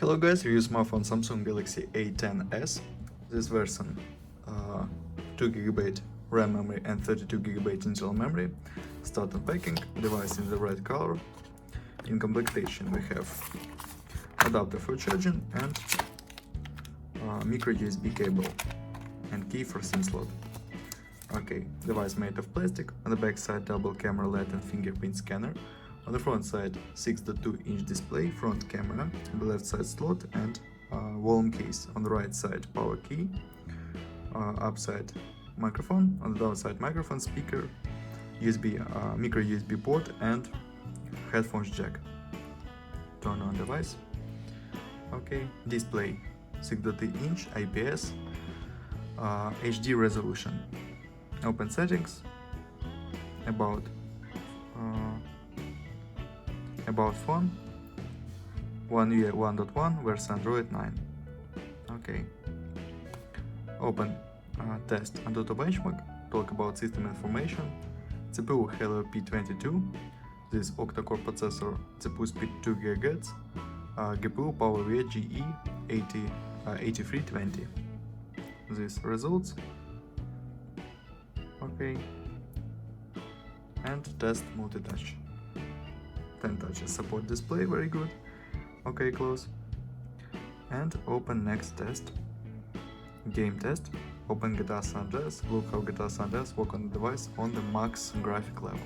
Hello guys, we use smartphone Samsung Galaxy A10S. This version 2GB RAM memory and 32GB internal memory. Start unpacking, device in the red color. In complementation we have adapter for charging and micro USB cable and key for SIM slot. Okay, device made of plastic. On the back side double camera LED and fingerprint scanner. On the front side 6.2-inch display, front camera, on the left side slot and volume case. On the right side power key, upside microphone, on the downside microphone, speaker, USB, micro USB port and headphones jack. Turn on device. Okay, display 6.2-inch IPS, HD resolution. Open settings, about phone, One UI 1.1 version Android 9. Okay. Open test Antutu benchmark, talk about system information. CPU Helio P22, this octa-core processor, CPU speed 2 GHz, GPU PowerVia GE 8320. These results. Okay. And test multi-touch. 10 touches support display, very good. Okay, close. And open next test. Game test. Open GTA San Andreas. Look how GTA San Andreas work on the device on the max graphic level.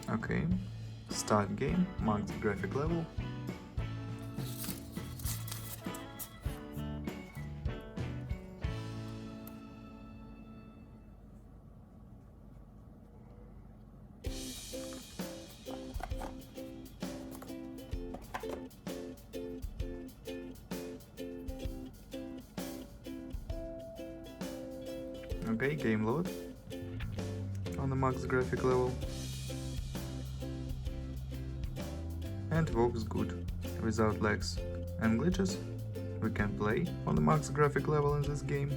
Okay, start game, max graphic level. Okay, game load on the max graphic level. And works good, without lags and glitches. We can play on the max graphic level in this game.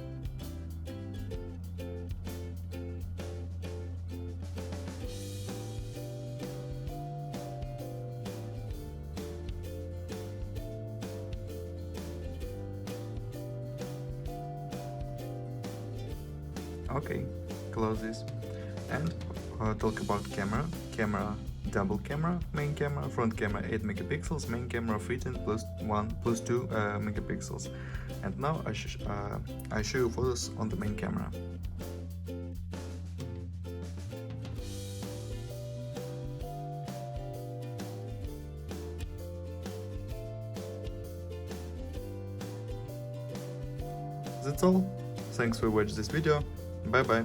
Okay, close this and talk about camera. Double camera, main camera, front camera 8 megapixels, main camera 15 plus 1 plus 2 megapixels. And now I show you photos on the main camera. That's all. Thanks for watching this video. Bye bye.